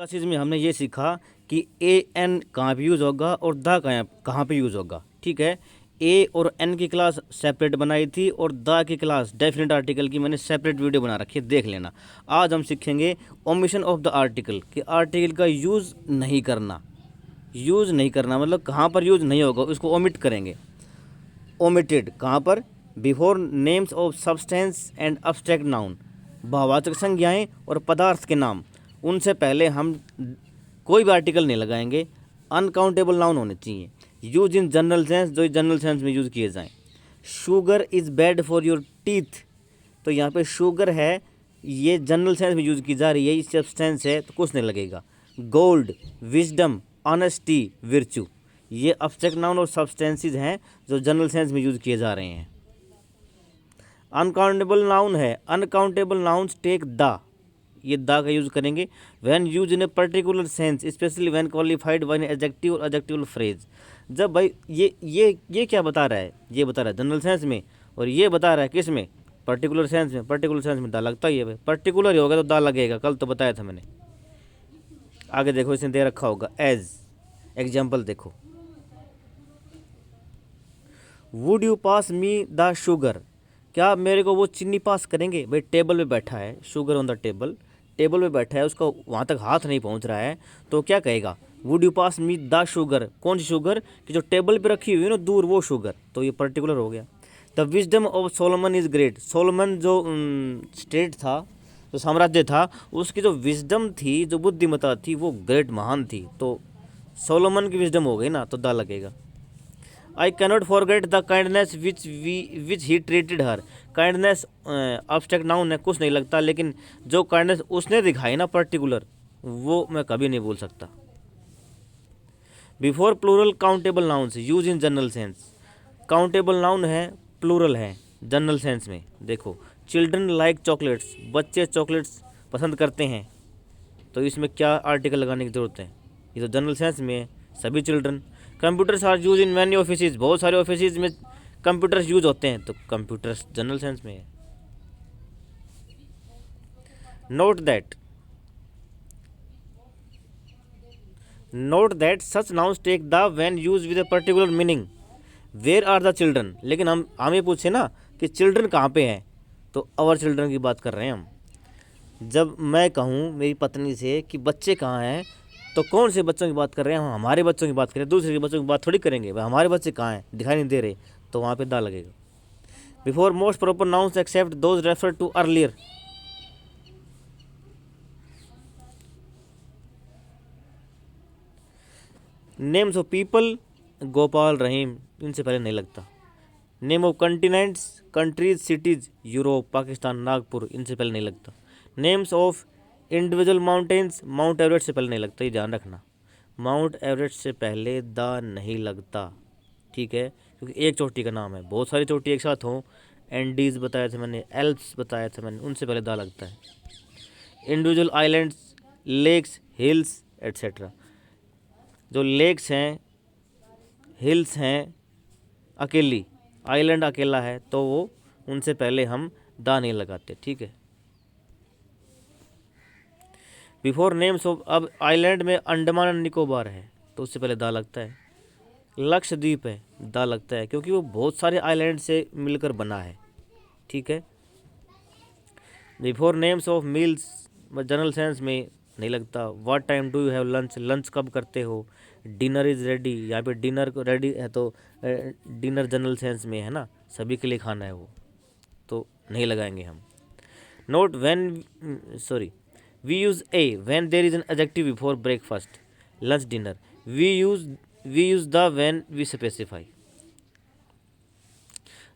Classes में हमने ये सीखा कि ए एन कहाँ पे यूज़ होगा और द कहाँ पे यूज़ होगा। ठीक है, ए और एन की क्लास सेपरेट बनाई थी और the key class definite article की मैंने सेपरेट वीडियो बना रखी है, देख लेना। आज हम सीखेंगे ओमिशन ऑफ द आर्टिकल, कि आर्टिकल का यूज़ नहीं करना। यूज़ नहीं करना मतलब कहाँ पर यूज़ नहीं होगा उसको ओमिट करेंगे। ओमिटेड कहाँ पर? Before names of substance and abstract noun, भाववाचक संज्ञाएं और पदार्थ के नाम, उनसे पहले हम कोई भी आर्टिकल नहीं लगाएंगे। अनकाउंटेबल नाउन होने चाहिए। यूज इन जनरल सेंस, जो जनरल सेंस में यूज़ किए जाएं। Sugar is bad for your teeth, तो यहाँ पे शुगर है, ये जनरल सेंस में यूज़ की जा रही है, ये सब्सटेंस है तो कुछ नहीं लगेगा। गोल्ड, विजडम, ऑनेस्टी, विर्चू, ये अब्स्ट्रैक्ट नाउन और सब्सटेंसेस हैं जो जनरल सेंस में यूज़ किए जा रहे हैं। अनकाउंटेबल नाउन है, अनकाउंटेबल नाउन्स टेक द, ये द का यूज़ करेंगे। When use in a particular sense, specially when qualified by an adjective और एडजेक्टिवल फ्रेज। जब भाई ये क्या बता रहा है? ये बता रहा है जनरल सेंस में, और ये बता रहा है किस में? पर्टिकुलर सेंस में। पर्टिकुलर सेंस में द लगता ही है भाई, पर्टिकुलर ही होगा तो द लगेगा, कल तो बताया था मैंने। आगे देखो, इसने दे रखा होगा एज एग्जाम्पल, देखो। Would you pass me the sugar, क्या आप मेरे को वो चीनी पास करेंगे? भाई टेबल पे बैठा है, sugar on the table, table पे बैठा है, उसका वहाँ तक हाथ नहीं पहुँच रहा है, तो क्या कहेगा? Would you pass me the sugar, कौन सी शुगर? कि जो टेबल पे रखी हुई है ना दूर, वो शुगर, तो ये पर्टिकुलर हो गया। The wisdom of Solomon is great, Solomon जो स्टेट था, जो साम्राज्य था, उसकी जो विजडम थी, जो बुद्धिमत्ता थी, वो ग्रेट, महान थी, तो सोलोमन की विजडम हो गई ना, तो द लगेगा। I cannot forget the kindness which he treated her, kindness abstract noun है, कुछ नहीं लगता, लेकिन जो काइंडनेस उसने दिखाई ना पर्टिकुलर, वो मैं कभी नहीं भूल सकता। Before plural countable nouns use in general sense, countable noun है, प्लूरल है जनरल सेंस में। देखो, चिल्ड्रन लाइक चॉकलेट्स, बच्चे चॉकलेट्स पसंद करते हैं, तो इसमें क्या आर्टिकल लगाने की ज़रूरत है? ये तो जनरल सेंस में है, सभी children. Computers are use in many office, बहुत सारे ऑफिस में कंप्यूटर्स यूज होते हैं, तो कंप्यूटर्स जनरल सेंस में है। Note that such nouns take the when use with a particular meaning. Where are the children, लेकिन हम ये पूछे ना कि चिल्ड्रन कहाँ पे हैं, तो अवर चिल्ड्रन की बात कर रहे हैं हम। जब मैं कहूँ मेरी पत्नी से कि बच्चे कहाँ हैं, तो कौन से बच्चों की बात कर रहे हैं? हम हमारे बच्चों की बात करें, दूसरे के बच्चों की बात थोड़ी करेंगे। भाई हमारे बच्चे कहाँ हैं, दिखाई नहीं दे रहे, तो वहाँ पे दा लगेगा। Before most proper nouns except those refer to earlier, names of people, Gopal, Rahim, इनसे पहले नहीं लगता। Name of continents, countries, cities, Europe, Pakistan, Nagpur, इनसे पहले नहीं लगता। Names of individual mountains, Mount Everest से पहले नहीं लगता, ये ध्यान रखना। माउंट एवरेस्ट से पहले द नहीं लगता, ठीक है, क्योंकि एक चोटी का नाम है, बहुत सारी चोटी एक साथ हों, एंडीज बताया था मैंने, एल्प्स बताया था मैंने, उनसे पहले द लगता है। Individual islands, lakes, hills etcetera, जो लेक्स हैं, हिल्स हैं, अकेली, आइलैंड अकेला है, तो वो उनसे पहले हम दा नहीं लगाते, ठीक है। बिफोर नेम्स ऑफ, अब आइलैंड में अंडमान एंड निकोबार है, तो उससे पहले दा लगता है। लक्षद्वीप है, दा लगता है, क्योंकि वो बहुत सारे आइलैंड से मिलकर बना है, ठीक है। Before names of meals, general sense में नहीं लगता। What time do you have lunch, lunch कब करते हो। डिनर इज़ रेडी, यहाँ पे डिनर को रेडी है, तो डिनर जनरल सेंस में है ना, सभी के लिए खाना है वो, तो नहीं लगाएंगे हम। Note when, sorry, we use a when there is an adjective before breakfast, lunch, dinner. We use the when we specify,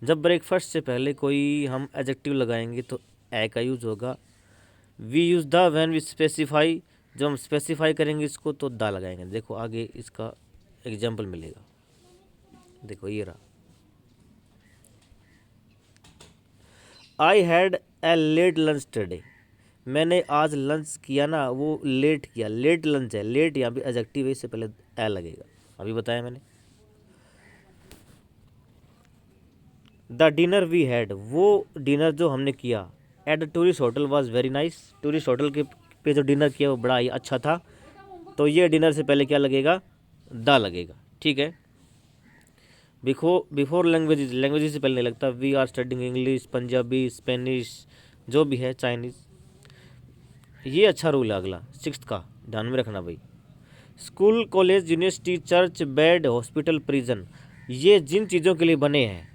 जब ब्रेकफास्ट से पहले कोई हम एडजेक्टिव लगाएंगे तो ए का यूज़ होगा। We use the when we specify, जब हम स्पेसिफाई करेंगे इसको तो द लगाएंगे। देखो आगे इसका एग्जाम्पल मिलेगा, देखो ये रहा। I had a late lunch today, मैंने आज लंच किया ना, वो लेट किया, लेट लंच है, लेट यहाँ पे एडजेक्टिव है, इससे पहले ए लगेगा, अभी बताया मैंने। द डिनर वी हैड, वो डिनर जो हमने किया, at the tourist hotel was very nice, tourist hotel के पे जो डिनर किया वो बड़ा ही अच्छा था। तो ये डिनर से पहले क्या लगेगा, दा लगेगा, ठीक है। बिफोर लैंग्वेजेस से पहले नहीं लगता। We are studying English, Punjabi, Spanish, जो भी है, चाइनीज़। ये अच्छा रूल है अगला, 6th का, ध्यान में रखना भाई। School, college, university, church, bed, hospital, prison, ये जिन चीज़ों के लिए बने हैं,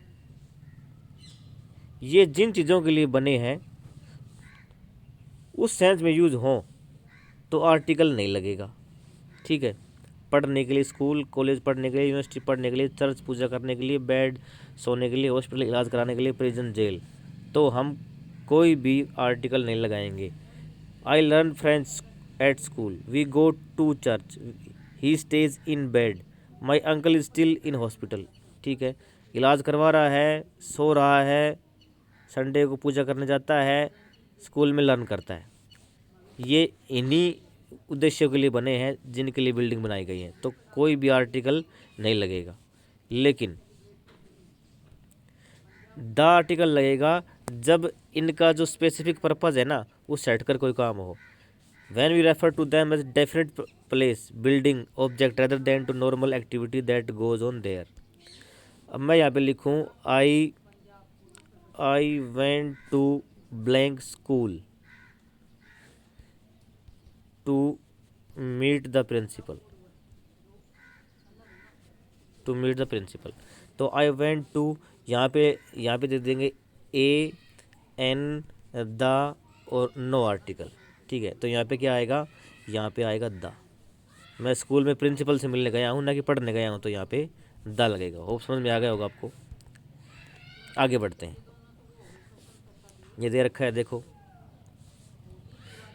ये जिन चीज़ों के लिए बने हैं उस सेंस में यूज हों तो आर्टिकल नहीं लगेगा, ठीक है। पढ़ने के लिए स्कूल, कॉलेज पढ़ने के लिए, यूनिवर्सिटी पढ़ने के लिए, चर्च पूजा करने के लिए, बेड सोने के लिए, हॉस्पिटल इलाज कराने के लिए, प्रिजन जेल, तो हम कोई भी आर्टिकल नहीं लगाएंगे। I learn French at school, we go to church, he stays in bed, my uncle is still in hospital, ठीक है। इलाज करवा रहा है, सो रहा है, संडे को पूजा करने जाता है, स्कूल में लर्न करता है। ये इन्हीं उद्देश्यों के लिए बने हैं जिनके लिए बिल्डिंग बनाई गई है, तो कोई भी आर्टिकल नहीं लगेगा। लेकिन द आर्टिकल लगेगा जब इनका जो स्पेसिफिक पर्पज़ है ना वो सेट कर कोई काम हो। When we refer to them as definite place, building, object rather than to normal activity that goes on there। अब मैं यहाँ पे लिखूँ I went to blank school to meet the principal, तो I went to, यहाँ पे दे देंगे a n the और नो आर्टिकल, ठीक है। तो यहाँ पे क्या आएगा, यहाँ पे आएगा द। मैं स्कूल में प्रिंसिपल से मिलने गया हूँ ना कि पढ़ने गया हूँ, तो यहाँ पे द लगेगा। होप समझ में आ गया होगा आपको। आगे बढ़ते हैं, ये दे रखा है देखो,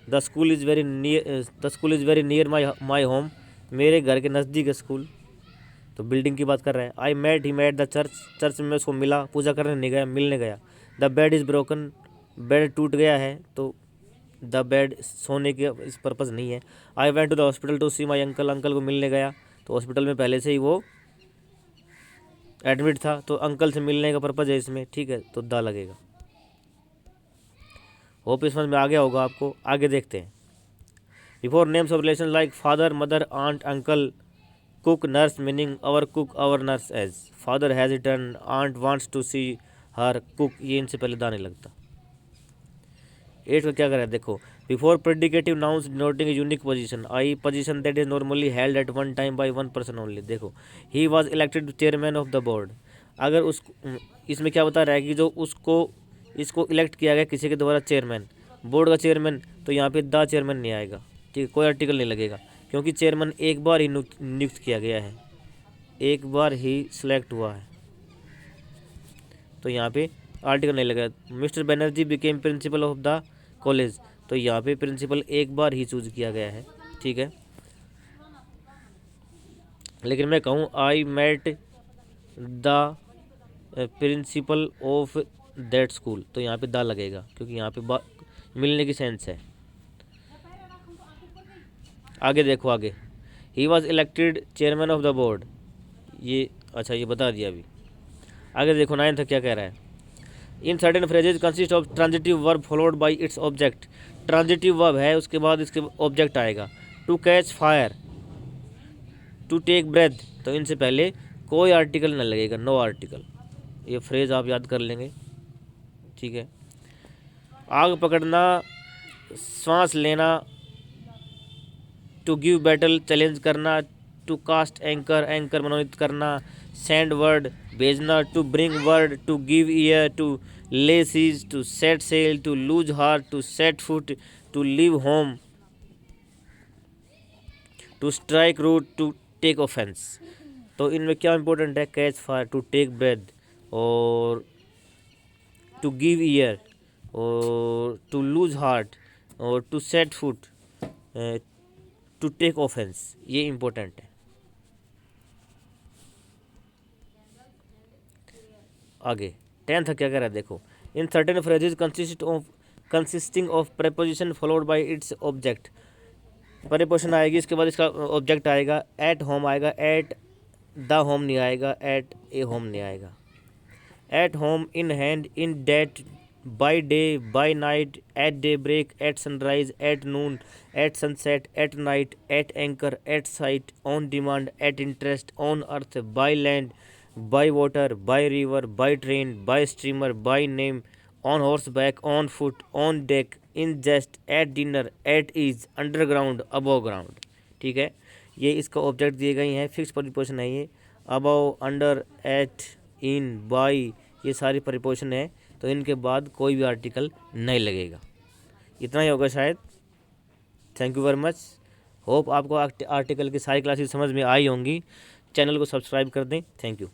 the school is very near my home, मेरे घर के नज़दीक है स्कूल, तो बिल्डिंग की बात कर रहा है। ही मेट द चर्च में मैं उसको मिला, पूजा करने नहीं गया, मिलने गया। The bed is broken, bed टूट गया है, तो द बेड सोने के इस पर्पज़ नहीं है। I went to the hospital to see my uncle को मिलने गया, तो हॉस्पिटल में पहले से ही वो एडमिट था, तो अंकल से मिलने का पर्पज़ है इसमें, ठीक है, तो द लगेगा। होप इस समझ में आ गया होगा आपको। आगे देखते हैं। Before names of relation like father, mother, aunt, uncle, cook, nurse, meaning our cook, our nurse, as father has return, aunt wants to see her cook, ये इनसे पहले दा नहीं लगता। 8 का क्या करें देखो, before predicative nouns denoting unique position, ie position that is normally held at one time by one person only. देखो, he was elected chairman of the board, अगर उस इसमें क्या बता रहा है कि जो इसको इलेक्ट किया गया किसी के द्वारा चेयरमैन, बोर्ड का चेयरमैन, तो यहाँ पे द चेयरमैन नहीं आएगा, ठीक है, कोई आर्टिकल नहीं लगेगा, क्योंकि चेयरमैन एक बार ही नियुक्त किया गया है, एक बार ही सिलेक्ट हुआ है, तो यहाँ पे आर्टिकल नहीं लगेगा। Mister Banerjee became principle of the college, तो यहाँ पे प्रिंसिपल एक बार ही चूज किया गया है, ठीक है। लेकिन मैं कहूँ I met the principal of that school, तो यहाँ पे द लगेगा, क्योंकि यहाँ पे मिलने की सेंस है। आगे देखो, आगे he was elected chairman of the board, ये अच्छा ये बता दिया अभी। आगे देखो 9th क्या कह रहा है, in certain phrases consist of transitive verb followed by its object, transitive verb है उसके बाद इसके ऑब्जेक्ट आएगा। To catch fire, to take breath, तो इनसे पहले कोई आर्टिकल न लगेगा, नो आर्टिकल, ये फ्रेज आप याद कर लेंगे, ठीक है। आग पकड़ना, सांस लेना, टू गिव बैटल चैलेंज करना, टू कास्ट एंकर एंकर मनोनीत करना, सेंड वर्ड भेजना, to bring word, to give ear, to lay siege, to set sail, to lose heart, to set foot, to leave home, to strike root, to take offence. तो इनमें क्या important है, catch fire, to take breath, और to give ear, और to lose heart, और to set foot, to take offence, ये important है। आगे 10th क्या कह रहा है देखो, in certain phrases consisting of preposition followed by its object, preposition आएगी इसके बाद इसका ऑब्जेक्ट आएगा। एट होम आएगा, एट द होम नहीं आएगा, एट ए होम नहीं आएगा। At home, in hand, in debt, by day, by night, at day break, at sunrise, at noon, at sunset, at night, at anchor, at sight, on demand, at interest, on earth, by land, by water, by river, by train, by steamer, by name, on horseback, on foot, on deck, in jest, at dinner, at ease, underground, above ground. ठीक है, ये इसका object दिए गए हैं, fix preposition है ये। Above, under, eight, इन, bye, ये सारी प्रीपोजिशन है, तो इनके बाद कोई भी आर्टिकल नहीं लगेगा। इतना ही होगा शायद। Thank you very much. Hope आपको आर्टिकल की सारी क्लासेस समझ में आई होंगी। चैनल को सब्सक्राइब कर दें। Thank you.